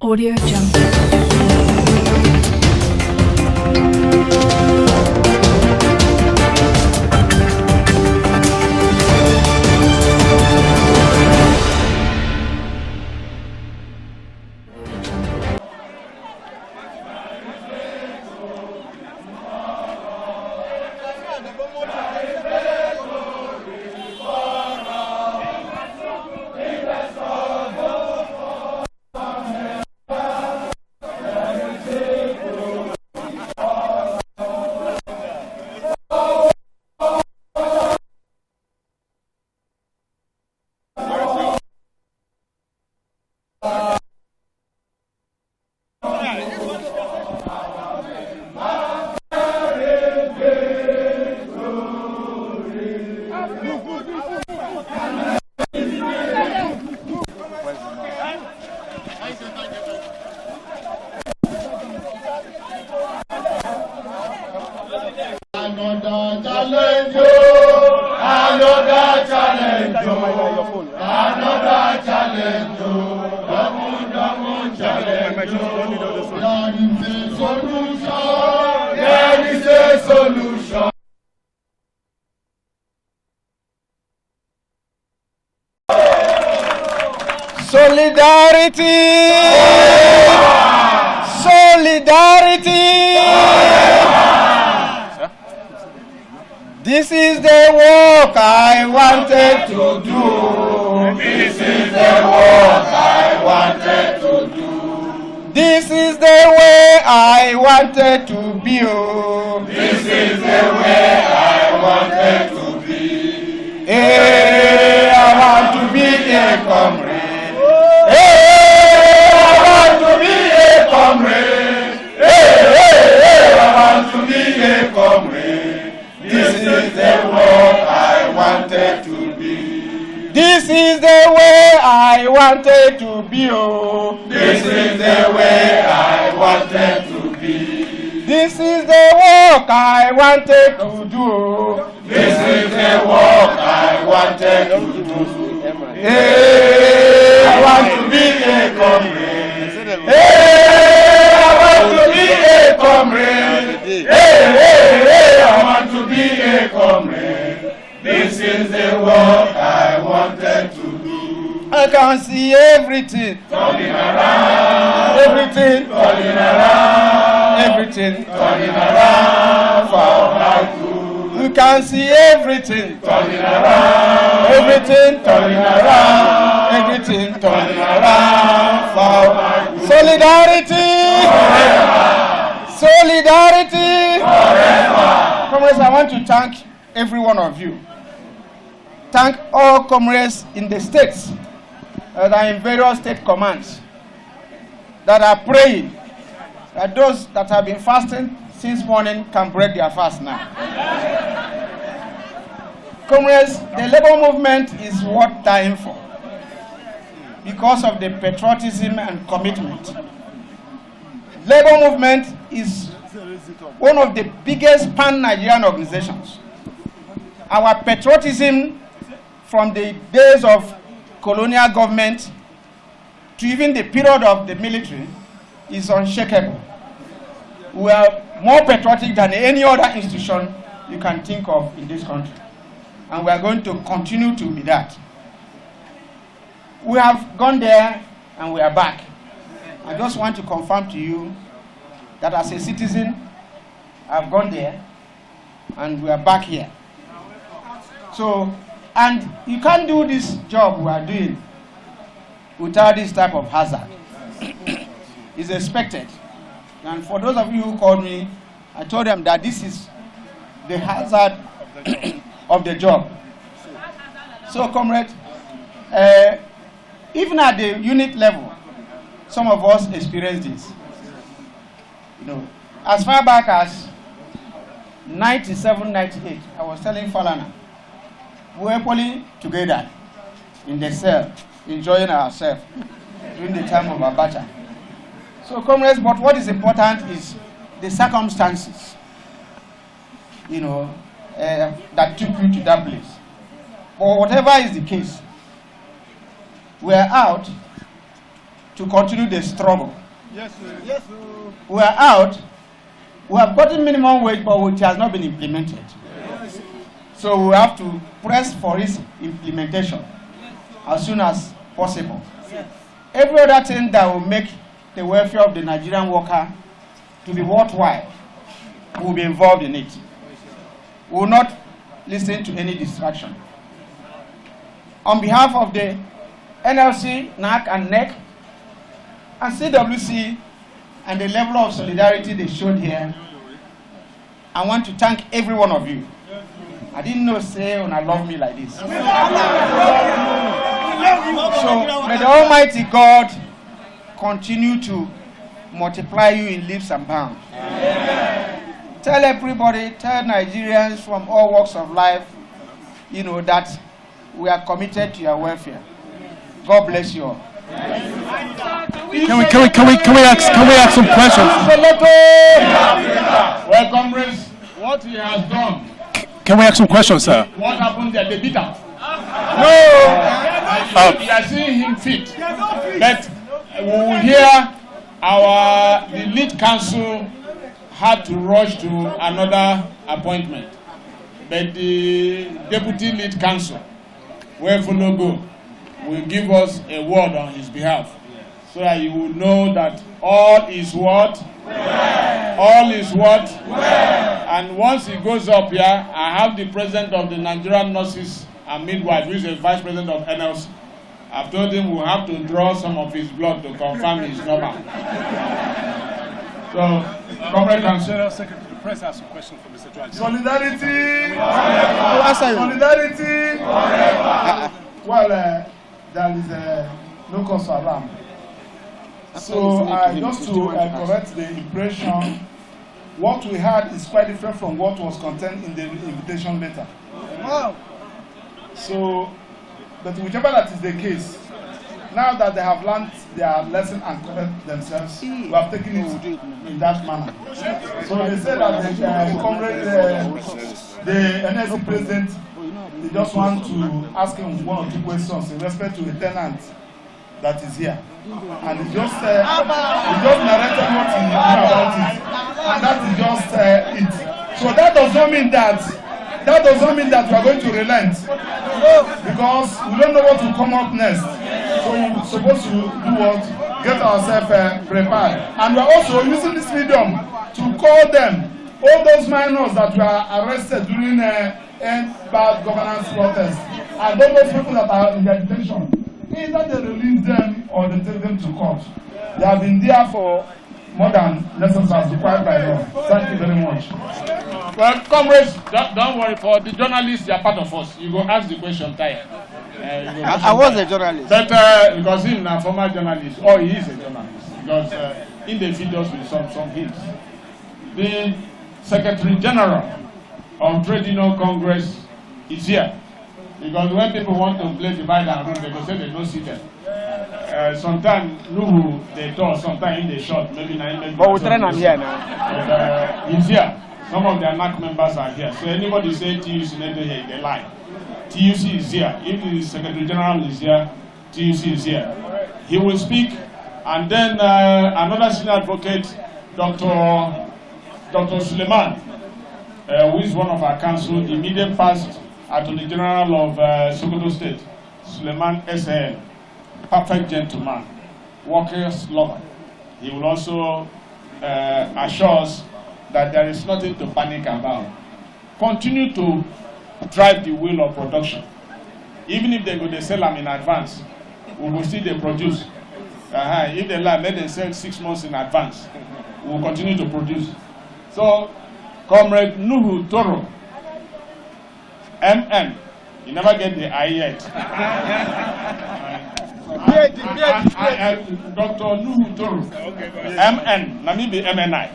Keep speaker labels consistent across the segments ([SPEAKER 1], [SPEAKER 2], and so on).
[SPEAKER 1] Audio Jungle.
[SPEAKER 2] Solidarity! Solidarity! This is the work I wanted to do. This is the work I wanted to do. This is the way I wanted to be. This is the way I wanted to be. Hey, I want to be a comrade. Hey, I want to be a comrade. Hey, I want to be a comrade. This is the work I wanted to be. This is the way I wanted to be. Oh, this is the way I wanted to be. This is the work I wanted to do. This is the work I wanted to do. Hey, I want to be a comrade. Hey, I want to be a comrade. Hey, I want to be a comrade. This is the work I wanted to do. I can see everything turning around. Everything turning around. Everything turning around for my good. You can see everything turning around. Everything turning around. Everything turning around for my good. Solidarity. Forever. Solidarity. Forever. Comrades, I want to thank every one of you. Thank all comrades in the states that are in various state commands that are praying that those that have been fasting since morning can break their fast now. Comrades, the labor movement is worth dying for because of the patriotism and commitment. Labor movement is one of the biggest pan-Nigerian organizations. Our patriotism from the days of colonial government to even the period of the military is unshakable. We are more patriotic than any other institution you can think of in this country. And we are going to continue to be that. We have gone there and we are back. I just want to confirm to you that as a citizen, I've gone there and we are back here. So, and you can't do this job we are doing without this type of hazard. It's expected. And for those of you who called me, I told them that this is the hazard of the job. So, comrade, even at the unit level, some of us experience this. You know, as far back as 97, 98, I was telling Falana, we were pulling together in the cell, enjoying ourselves during the time of Abacha. So, comrades, but what is important is the circumstances, you know, that took you to that place. But whatever is the case, we are out
[SPEAKER 3] to continue the struggle.
[SPEAKER 2] Yes, sir. Yes, sir.
[SPEAKER 3] We are out. We have gotten minimum wage, but which has not been implemented. Yes. So we have to press for its implementation as soon as possible. Yes. Every other thing that will make the welfare of the Nigerian worker to be worthwhile, we will be involved in it. We will not listen to any distraction. On behalf of the NLC, NAC, and NEC, and CWC, and the level of solidarity they showed here, I want to thank every one of you. I didn't know say when I love me like this. So may the Almighty God continue to multiply you in leaps and bounds. Tell everybody, tell Nigerians from all walks of life, that we are committed to your welfare. God bless you all.
[SPEAKER 4] Can we ask some questions?
[SPEAKER 2] Well, comrades, what he has done.
[SPEAKER 4] Can we ask some questions, sir?
[SPEAKER 2] What happened there? They beat him.
[SPEAKER 4] No.
[SPEAKER 2] We are seeing him fit. But we will hear the lead council had to rush to another appointment. But the deputy lead council, where follow go, will give us a word on his behalf, so that you will know that all is what? Well. All is what? Well. And once he goes up here, I have the president of the Nigerian Nurses and Midwives, who is the vice president of NLC. I've told him we'll have to draw some of his blood to confirm his normal. So, Comrade Council.
[SPEAKER 4] General Secretary of the Press has a question for Mr. Deji.
[SPEAKER 2] Solidarity! Solidarity! Well, there is no cause for alarm. So, just to correct the impression, what we had is quite different from what was contained in the invitation letter. Wow. So, but whichever that is the case, now that they have learned their lesson and correct themselves, we have taken it in that manner. So they said that the NSC president, they just want to ask him one or two questions in respect to a tenant that is here. And he just narrated what he knew about it. And that is just it. So that does not mean that we are going to relent. Because we don't know what will come up next. So we're supposed to do what? Get ourselves prepared. And we're also using this medium to call them, all those minors that were arrested during bad governance protests, and all those people that are in their detention. Either they release them or they take them to court. They have been there for more than lessons as required by law. Thank you very much.
[SPEAKER 5] Well, comrades, don't worry. For the journalists, they are part of us. You go ask the question tired.
[SPEAKER 3] I was a journalist.
[SPEAKER 5] But because he's a former journalist, or he is a journalist, because in the videos with some hints. The Secretary General of Trade Union Congress is here. Because when people want to play divide and rule, they go say they don't see them. Sometimes they talk, sometimes they short, maybe 9 minutes.
[SPEAKER 3] But we're trying to here now.
[SPEAKER 5] But he's here. Some of their NAC members are here. So anybody say TUC, they lie. TUC is here. If the Secretary General is here, TUC is here. He will speak, and then another senior advocate, Dr. Suleiman, who is one of our council, the immediate past Attorney General of Sokoto State, Suleiman SL, perfect gentleman, workers lover. He will also assure us that there is nothing to panic about. Continue to drive the wheel of production. Even if they go to sell them in advance, we will still they produce. If they lie, let them sell 6 months in advance. We will continue to produce. So, Comrade Nuhu Toro, MM, you never get the I yet. Dr. Nuhu Toro, MN, Namibi MNI.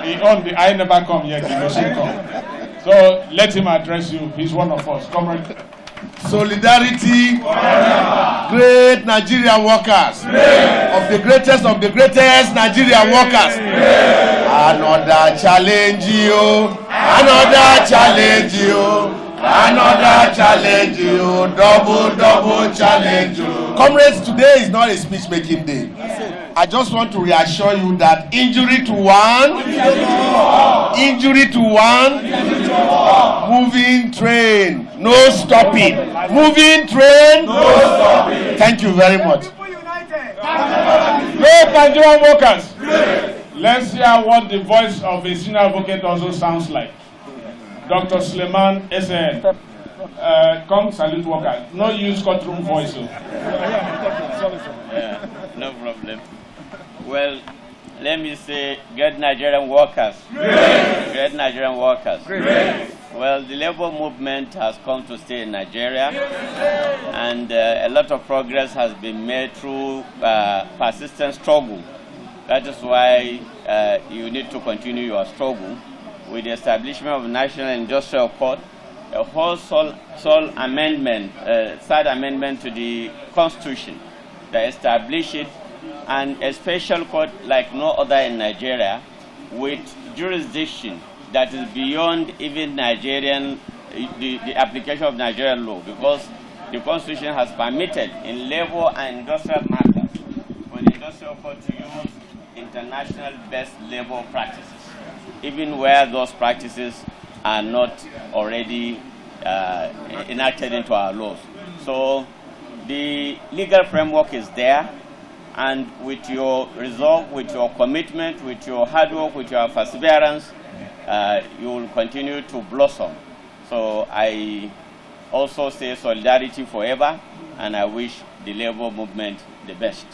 [SPEAKER 5] He on the I never come yet, he will soon come. So let him address you. He's one of us. Comrade.
[SPEAKER 6] Solidarity, great Nigerian workers, of the greatest Nigerian workers. Another challenge you, Another challenge, you double challenge. Comrades, today is not a speech-making day. I just want to reassure you that injury to one, moving train, no stopping. Moving train, no stopping. Thank you very much.
[SPEAKER 5] Great Nigerian workers. Let's hear what the voice of a senior advocate also sounds like. Dr. Suleiman SN. Come salute workers. No use courtroom voice.
[SPEAKER 7] No problem. Well, let me say, great Nigerian workers. Great Nigerian workers. Well, the labor movement has come to stay in Nigeria, and a lot of progress has been made through persistent struggle. That is why you need to continue your struggle with the establishment of National Industrial Court, a whole sole amendment, third amendment to the Constitution that established it, and a special court like no other in Nigeria with jurisdiction that is beyond even Nigerian, the application of Nigerian law, because the Constitution has permitted in labor and industrial matters for the industrial court to use international best labor practices, even where those practices are not already enacted into our laws. So the legal framework is there, and with your resolve, with your commitment, with your hard work, with your perseverance, you will continue to blossom. So I also say solidarity forever, and I wish the labor movement the best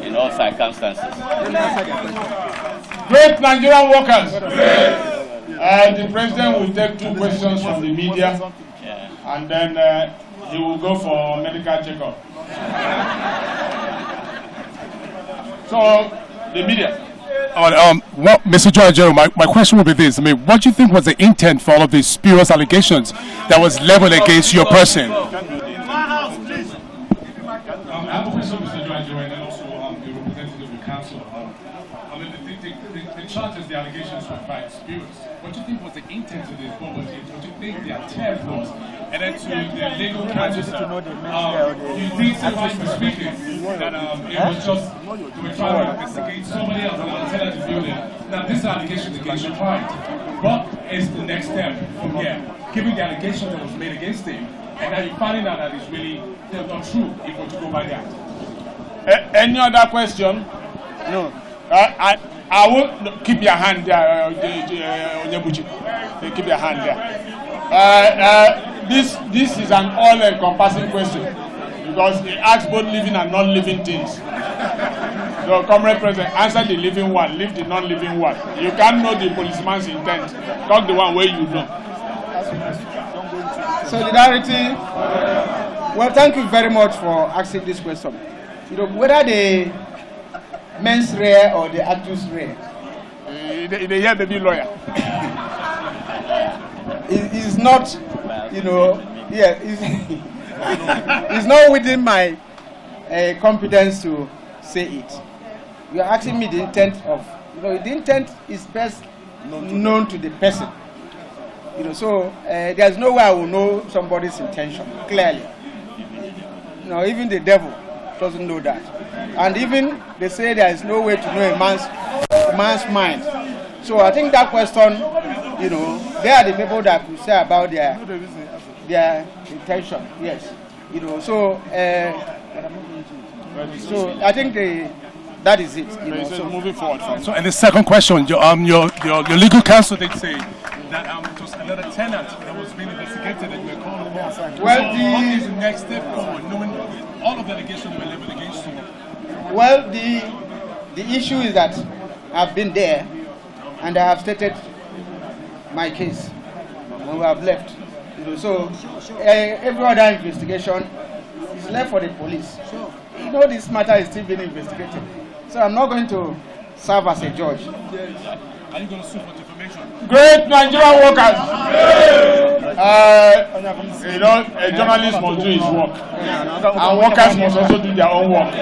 [SPEAKER 7] in all circumstances.
[SPEAKER 5] Great Nigerian workers. The president will take 2 questions from the media, and then he will go for medical checkup. So, the media.
[SPEAKER 4] Well, Mr. Ajaero, my question would be this. I mean, what do you think was the intent for all of these spurious allegations that was leveled against your person?
[SPEAKER 5] I have a question, Mr. Ajaero, and then also the representative of the council. I mean, the charges, the allegations were quite spurious. What do you think was the intent of this? What do you think the attempt was? And then to the legal counsel, you think, simply speaking, that it was just, they were trying to investigate somebody else outside of the building. Now, this allegation is against your client. What is the next step from here? Given the allegation that was made against him, and now you're finding out that it's really not true if we're to go by that. Any other question? No. I will keep your hand there, Onyebuchi. Keep your hand there. This is an all-encompassing question because it asks both living and non-living things. So, Comrade President, answer the living one, leave the non-living one. You can't know the policeman's intent. Talk the one where you know.
[SPEAKER 3] Solidarity. Well, thank you very much for asking this question. You know, whether the mens rea or the actus rea,
[SPEAKER 5] They hear baby lawyer.
[SPEAKER 3] it is not, you know, it's not within my competence to say it. You are asking me the intent of, you know, the intent is best known to the person. You know, so there's no way I will know somebody's intention clearly. You know, even the devil doesn't know that. And even they say there is no way to know a man's mind. So I think that question, you know, they are the people that could say about their intention. Yes, you know. So I think that is it. You know, so
[SPEAKER 5] moving forward.
[SPEAKER 4] So, and the second question, your legal counsel did say that it was another tenant that was being investigated that you were calling upon.
[SPEAKER 3] Well,
[SPEAKER 4] what is the next step forward, knowing all of the allegations were leveled against you?
[SPEAKER 3] Well, the issue is that I've been there and I have stated my case and we have left. You know, so every other investigation is left for the police. You know, this matter is still being investigated. So I'm not going to serve as a judge.
[SPEAKER 4] Are you going to sue for defamation?
[SPEAKER 5] Great Nigerian workers. You know, a journalist must do his work, and workers must also do their own work.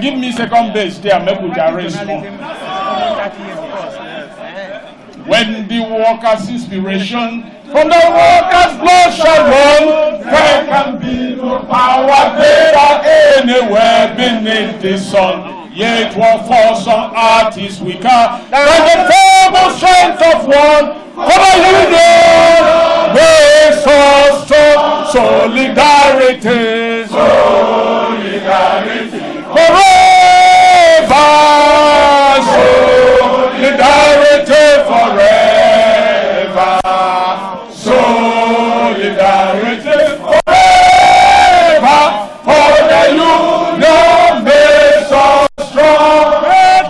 [SPEAKER 5] Give me second base there, make we arrange more. When the workers' inspiration From the workers' blood shall run. There can be no power greater anywhere beneath the sun. Yet what for some art is weaker than the feeble strength of one. Come on, union, we're so strong. Solidarity, solidarity, forever. Solidarity forever. Solidarity forever. For the union makes us strong.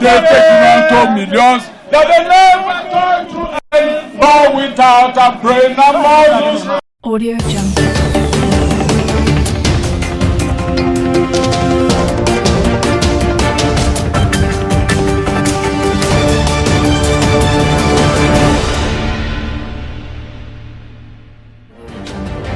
[SPEAKER 5] They're taking on to millions that they never turn to end, but without a brain and mouth.
[SPEAKER 1] Audio